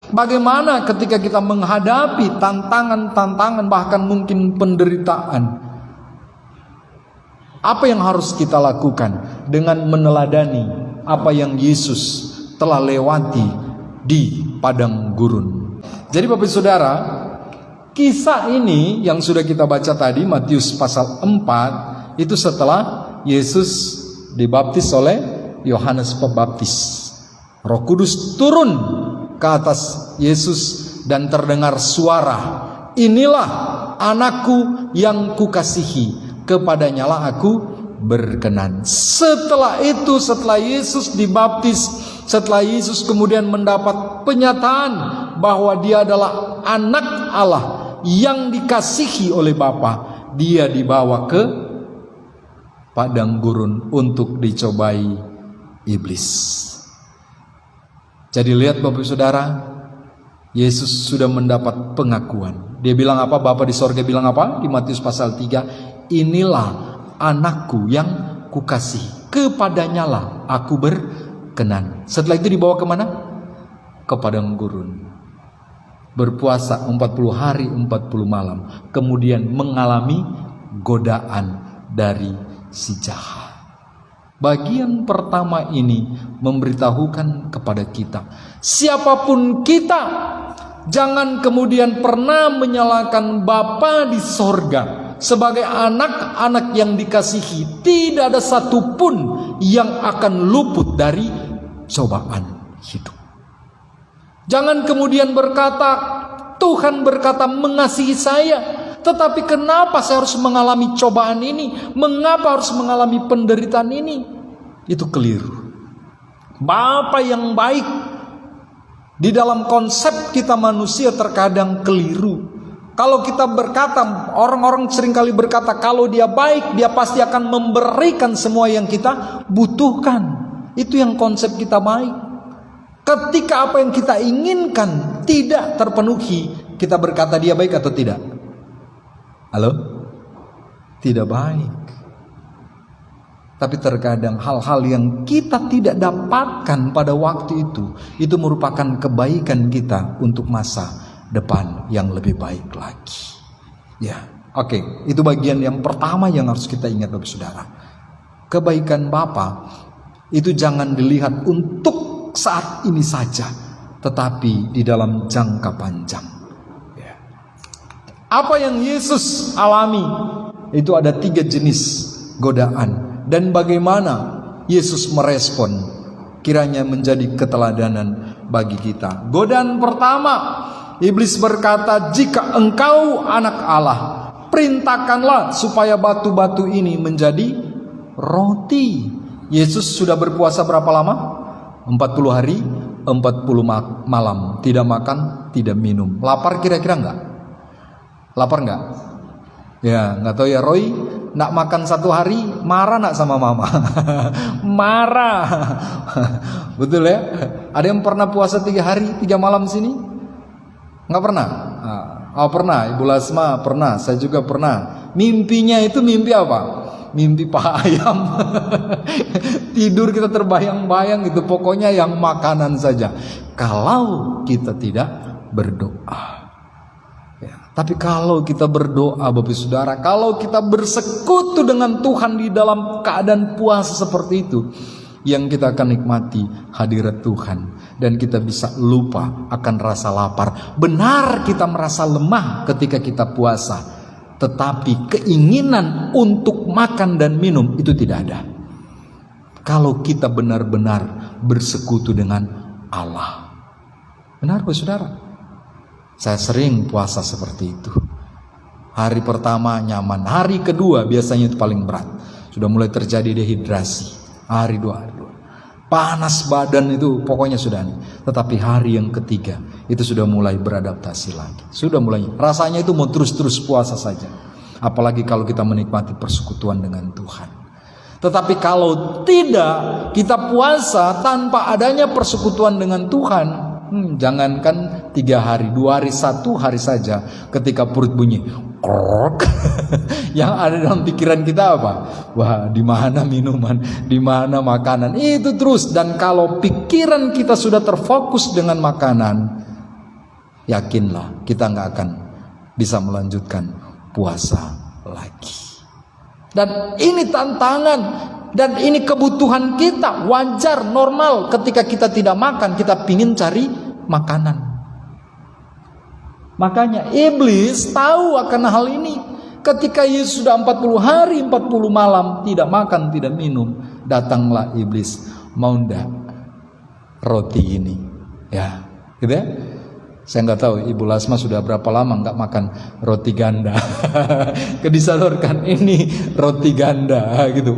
Bagaimana ketika kita menghadapi tantangan-tantangan, bahkan mungkin penderitaan? Apa yang harus kita lakukan dengan meneladani apa yang Yesus telah lewati di padang gurun? Jadi Bapak Saudara, kisah ini yang sudah kita baca tadi, Matius pasal 4, itu setelah Yesus dibaptis oleh Yohanes Pembaptis. Roh Kudus turun ke atas Yesus dan terdengar suara, "Inilah anakku yang kukasihi, kepadanyalah aku berkenan." Setelah itu, setelah Yesus dibaptis, setelah Yesus kemudian mendapat penyataan bahwa dia adalah anak Allah yang dikasihi oleh Bapa, dia dibawa ke padang gurun untuk dicobai iblis. Jadi lihat Bapak Saudara, Yesus sudah mendapat pengakuan. Dia bilang apa? Bapa di sorga bilang apa? Di Matius pasal 3, "Inilah anakku yang kukasihi, kepadanyalah aku berkenan." Setelah itu dibawa kemana? Ke padang gurun. Berpuasa 40 hari 40 malam. Kemudian mengalami godaan dari si jahat. Bagian pertama ini memberitahukan kepada kita, siapapun kita, jangan kemudian pernah menyalahkan Bapa di sorga. Sebagai anak-anak yang dikasihi, tidak ada satupun yang akan luput dari cobaan hidup. Jangan kemudian berkata, Tuhan berkata mengasihi saya, tetapi kenapa saya harus mengalami cobaan ini? Mengapa harus mengalami penderitaan ini? Itu keliru. Bapa yang baik di dalam konsep kita manusia terkadang keliru. Kalau kita berkata, orang-orang seringkali berkata, kalau dia baik, dia pasti akan memberikan semua yang kita butuhkan. Itu yang konsep kita baik. Ketika apa yang kita inginkan tidak terpenuhi, kita berkata dia baik atau tidak? Halo? Tidak baik. Tapi terkadang hal-hal yang kita tidak dapatkan pada waktu itu merupakan kebaikan kita untuk masa depan yang lebih baik lagi. Ya, oke. Itu bagian yang pertama yang harus kita ingat Bapak Saudara. Kebaikan Bapa itu jangan dilihat untuk saat ini saja, tetapi di dalam jangka panjang. Ya. Apa yang Yesus alami itu ada 3 jenis godaan. Dan bagaimana Yesus merespon, kiranya menjadi keteladanan bagi kita. Godaan pertama, iblis berkata, "Jika engkau anak Allah, perintahkanlah supaya batu-batu ini menjadi roti." Yesus sudah berpuasa berapa lama? 40 hari 40 malam, tidak makan, tidak minum. Lapar kira-kira enggak? Lapar enggak? Ya, enggak tahu ya Roy, nak makan 1 hari marah nak sama mama? Marah. Betul ya? Ada yang pernah puasa 3 hari 3 malam sini? Enggak pernah? Oh pernah, Ibu Lasma pernah, saya juga pernah. Mimpinya itu mimpi apa? Mimpi paha ayam. Tidur kita terbayang-bayang gitu, pokoknya yang makanan saja. Kalau kita tidak berdoa. Ya, tapi kalau kita berdoa Bapak Saudara, kalau kita bersekutu dengan Tuhan di dalam keadaan puasa seperti itu, yang kita akan nikmati hadirat Tuhan. Dan kita bisa lupa akan rasa lapar. Benar kita merasa lemah ketika kita puasa, tetapi keinginan untuk makan dan minum itu tidak ada. Kalau kita benar-benar bersekutu dengan Allah. Benar Bapak Saudara? Saya sering puasa seperti itu. Hari pertama nyaman, hari kedua biasanya itu paling berat. Sudah mulai terjadi dehidrasi. Hari dua. Panas badan itu pokoknya sudah nih. Tetapi hari yang ketiga itu sudah mulai beradaptasi lagi. Sudah mulai rasanya itu mau terus-terus puasa saja. Apalagi kalau kita menikmati persekutuan dengan Tuhan. Tetapi kalau tidak, kita puasa tanpa adanya persekutuan dengan Tuhan, jangankan 3 hari, 2 hari, 1 hari saja, ketika perut bunyi krok, yang ada dalam pikiran kita apa? Wah, di mana minuman, di mana makanan, itu terus. Dan kalau pikiran kita sudah terfokus dengan makanan, yakinlah kita nggak akan bisa melanjutkan puasa lagi. Dan ini tantangan dan ini kebutuhan kita, wajar, normal. Ketika kita tidak makan, kita pingin cari makanan. Makanya iblis tahu akan hal ini. Ketika Yesus sudah 40 hari 40 malam tidak makan, tidak minum, datanglah iblis, mau ndak roti ini? Ya, gitu ya. Saya nggak tahu Ibu Lasma sudah berapa lama nggak makan roti ganda. Disalurkan ini roti ganda gitu.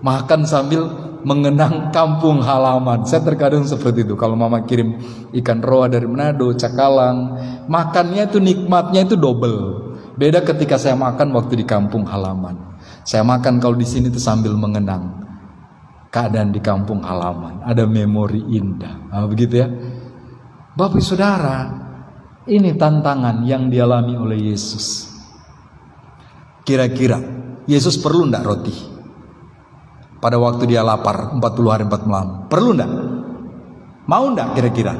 Makan sambil mengenang kampung halaman. Saya terkadang seperti itu. Kalau mama kirim ikan roa dari Manado, Cakalang, makannya itu nikmatnya itu double. Beda ketika saya makan waktu di kampung halaman. Saya makan kalau di sini itu sambil mengenang keadaan di kampung halaman. Ada memori indah. Begitu ya. Bapak Saudara, ini tantangan yang dialami oleh Yesus. Kira-kira Yesus perlu enggak roti? Pada waktu dia lapar 40 hari 4 malam. Perlu enggak? Mau enggak kira-kira?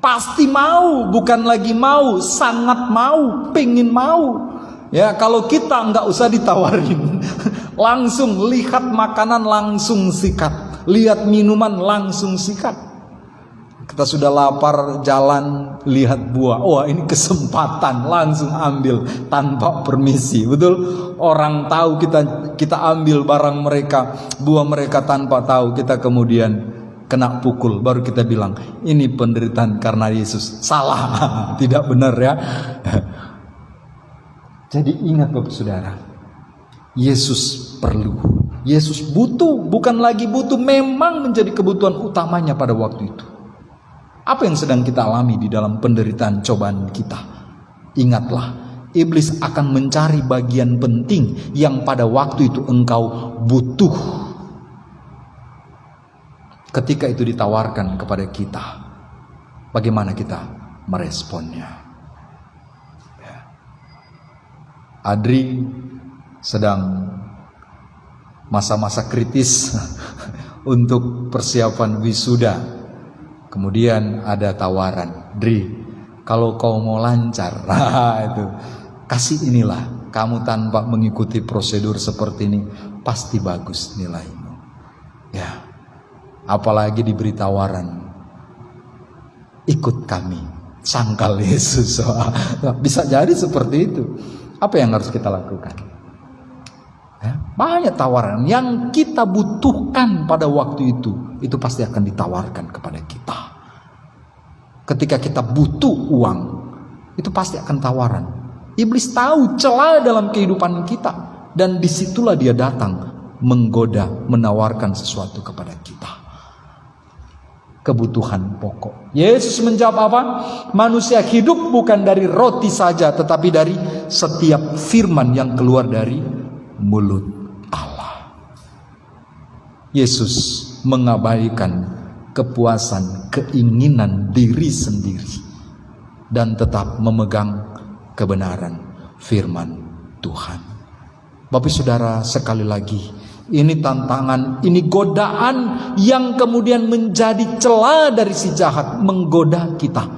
Pasti mau, bukan lagi mau, sangat mau, pengen mau. Ya, kalau kita enggak usah ditawarin. Langsung lihat makanan langsung sikat. Lihat minuman langsung sikat. Kita sudah lapar, jalan, lihat buah. Wah, ini kesempatan, langsung ambil tanpa permisi. Betul? Orang tahu kita ambil barang mereka, buah mereka tanpa tahu. Kita kemudian kena pukul. Baru kita bilang, ini penderitaan karena Yesus. Salah, tidak benar ya. Jadi ingat Bapak Saudara, Yesus perlu. Yesus butuh, bukan lagi butuh, memang menjadi kebutuhan utamanya pada waktu itu. Apa yang sedang kita alami di dalam penderitaan cobaan kita? Ingatlah, iblis akan mencari bagian penting yang pada waktu itu engkau butuh. Ketika itu ditawarkan kepada kita, bagaimana kita meresponnya? Adri sedang masa-masa kritis untuk persiapan wisuda. Kemudian ada tawaran, Dri, kalau kau mau lancar, itu kasih inilah, kamu tanpa mengikuti prosedur seperti ini pasti bagus nilaimu. Ya, apalagi diberi tawaran, ikut kami, sangkal Yesus. Bisa jadi seperti itu. Apa yang harus kita lakukan? Ya, banyak tawaran yang kita butuhkan pada waktu itu pasti akan ditawarkan kepada kita. Ketika kita butuh uang, itu pasti akan tawaran. Iblis tahu celah dalam kehidupan kita, dan disitulah dia datang menggoda, menawarkan sesuatu kepada kita. Kebutuhan pokok. Yesus menjawab apa? Manusia hidup bukan dari roti saja, tetapi dari setiap firman yang keluar dari mulut Allah. Yesus mengabaikan kepuasan, keinginan diri sendiri, dan tetap memegang kebenaran firman Tuhan. Bapak Saudara, sekali lagi, ini tantangan, ini godaan yang kemudian menjadi celah dari si jahat, menggoda kita.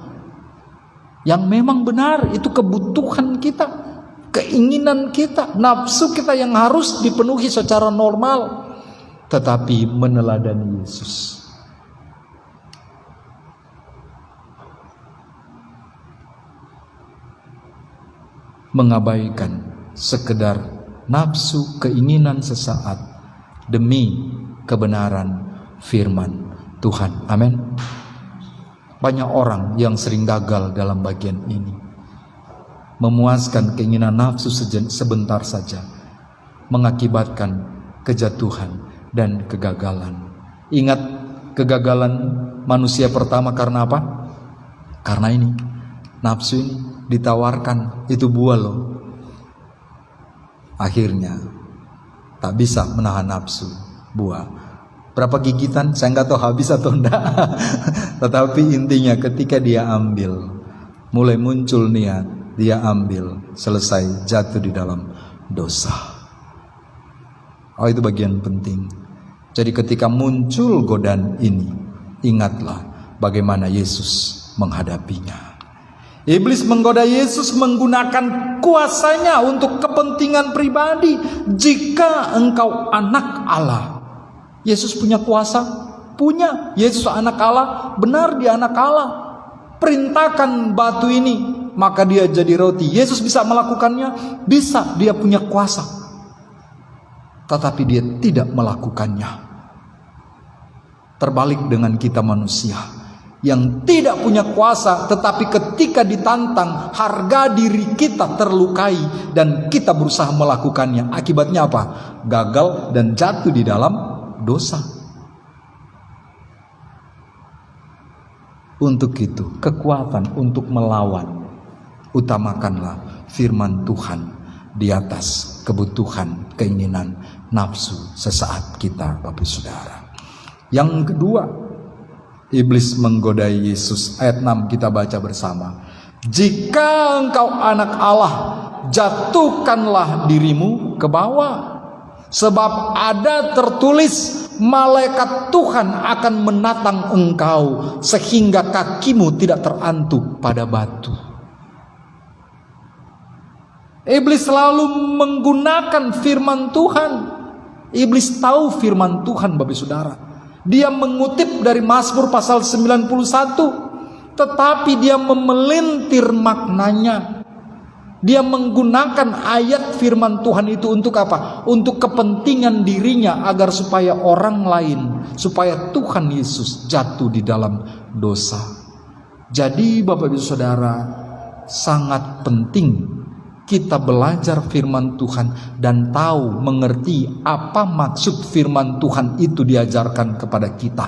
Yang memang benar, itu kebutuhan kita, keinginan kita, nafsu kita yang harus dipenuhi secara normal, tetapi meneladani Yesus. Mengabaikan sekedar nafsu keinginan sesaat demi kebenaran firman Tuhan. Amin. Banyak orang yang sering gagal dalam bagian ini, memuaskan keinginan nafsu sebentar saja, mengakibatkan kejatuhan dan kegagalan. Ingat, kegagalan manusia pertama karena apa? Karena ini, nafsu ini ditawarkan, itu buah loh. Akhirnya tak bisa menahan nafsu, buah. Berapa gigitan saya nggak tahu habis atau enggak. Tetapi intinya ketika dia ambil, mulai muncul niat, dia ambil, selesai jatuh di dalam dosa. Oh, itu bagian penting. Jadi ketika muncul godaan ini, ingatlah bagaimana Yesus menghadapinya. Iblis menggoda Yesus menggunakan kuasanya untuk kepentingan pribadi. Jika engkau anak Allah. Yesus punya kuasa? Punya. Yesus anak Allah? Benar, dia anak Allah. Perintahkan batu ini, maka dia jadi roti. Yesus bisa melakukannya? Bisa, dia punya kuasa. Tetapi dia tidak melakukannya. Terbalik dengan kita manusia yang tidak punya kuasa, tetapi ketika ditantang, harga diri kita terlukai dan kita berusaha melakukannya. Akibatnya apa? Gagal dan jatuh di dalam dosa. Untuk itu, kekuatan untuk melawan, utamakanlah firman Tuhan di atas kebutuhan, keinginan, nafsu sesaat kita, Bapak Saudara. Yang kedua, iblis menggodai Yesus. Ayat 6 kita baca bersama. Jika engkau anak Allah, jatuhkanlah dirimu ke bawah. Sebab ada tertulis, malaikat Tuhan akan menatang engkau, sehingga kakimu tidak terantuk pada batu. Iblis selalu menggunakan firman Tuhan. Iblis tahu firman Tuhan, Bapak Saudara. Dia mengutip dari Mazmur pasal 91, tetapi dia memelintir maknanya. Dia menggunakan ayat firman Tuhan itu untuk apa? Untuk kepentingan dirinya, agar supaya orang lain, supaya Tuhan Yesus jatuh di dalam dosa. Jadi Bapak Ibu Saudara, sangat penting kita belajar firman Tuhan dan tahu, mengerti apa maksud firman Tuhan itu diajarkan kepada kita.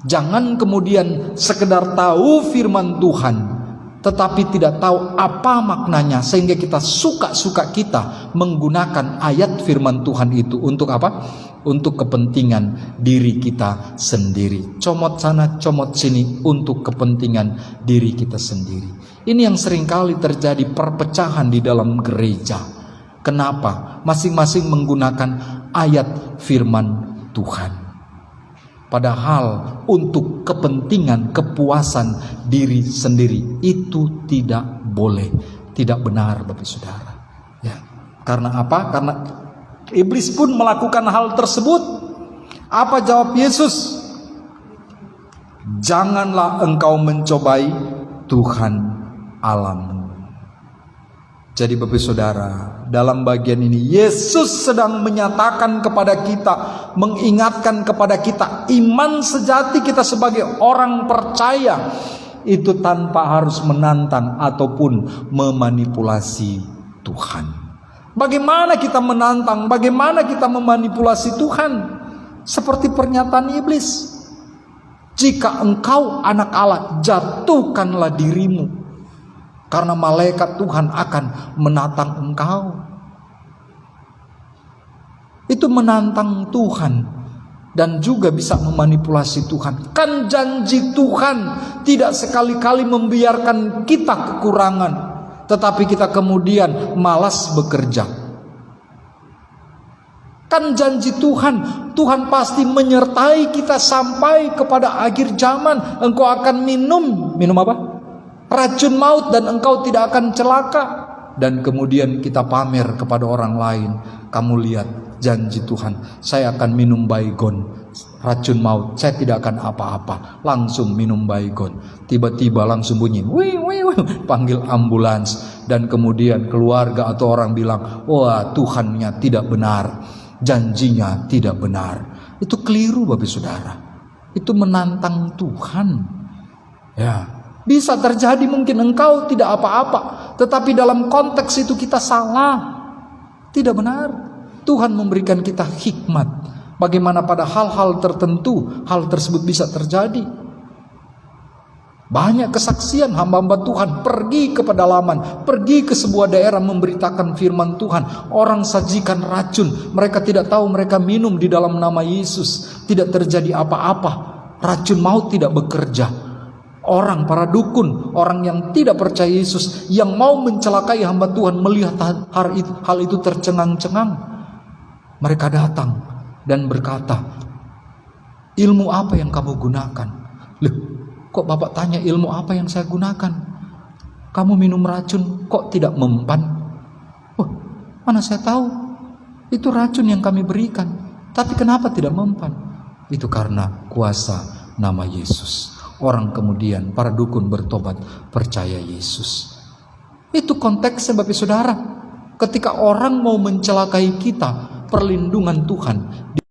Jangan kemudian sekedar tahu firman Tuhan tetapi tidak tahu apa maknanya, sehingga kita suka-suka kita menggunakan ayat firman Tuhan itu untuk apa? Untuk kepentingan diri kita sendiri. Comot sana, comot sini untuk kepentingan diri kita sendiri. Ini yang seringkali terjadi perpecahan di dalam gereja. Kenapa? Masing-masing menggunakan ayat firman Tuhan. Padahal untuk kepentingan kepuasan diri sendiri itu tidak boleh, tidak benar, Bapak Saudara. Ya, karena apa? Karena iblis pun melakukan hal tersebut. Apa jawab Yesus? Janganlah engkau mencobai Tuhan Allahmu. Jadi Bapak Saudara, dalam bagian ini Yesus sedang menyatakan kepada kita, mengingatkan kepada kita, iman sejati kita sebagai orang percaya itu tanpa harus menantang ataupun memanipulasi Tuhan. Bagaimana kita menantang, bagaimana kita memanipulasi Tuhan? Seperti pernyataan iblis. Jika engkau anak Allah, jatuhkanlah dirimu, karena malaikat Tuhan akan menatang engkau. Itu menantang Tuhan dan juga bisa memanipulasi Tuhan. Kan janji Tuhan tidak sekali-kali membiarkan kita kekurangan, tetapi kita kemudian malas bekerja. Kan janji Tuhan, Tuhan pasti menyertai kita sampai kepada akhir zaman. Engkau akan minum apa? Racun maut dan engkau tidak akan celaka. Dan kemudian kita pamer kepada orang lain, kamu lihat janji Tuhan, saya akan minum baygon, racun maut, saya tidak akan apa-apa. Langsung minum baygon, tiba-tiba langsung bunyi, wih, panggil ambulans. Dan kemudian keluarga atau orang bilang, wah Tuhannya tidak benar, janjinya tidak benar. Itu keliru Bapak Saudara. Itu menantang Tuhan. Ya, bisa terjadi mungkin engkau tidak apa-apa, tetapi dalam konteks itu kita salah, tidak benar. Tuhan memberikan kita hikmat bagaimana pada hal-hal tertentu hal tersebut bisa terjadi. Banyak kesaksian hamba-hamba Tuhan pergi ke pedalaman, pergi ke sebuah daerah memberitakan firman Tuhan. Orang sajikan racun, mereka tidak tahu mereka minum di dalam nama Yesus, tidak terjadi apa-apa, racun maut tidak bekerja. Orang, para dukun, orang yang tidak percaya Yesus, yang mau mencelakai hamba Tuhan, melihat hal itu tercengang-cengang. Mereka datang dan berkata, ilmu apa yang kamu gunakan? Loh, Kok Bapak tanya ilmu apa yang saya gunakan? Kamu minum racun kok tidak mempan? Oh, mana saya tahu? Itu racun yang kami berikan. Tapi kenapa tidak mempan? Itu karena kuasa nama Yesus. Orang kemudian, para dukun bertobat, percaya Yesus. Itu konteksnya Bapak Saudara. Ketika orang mau mencelakai kita, perlindungan Tuhan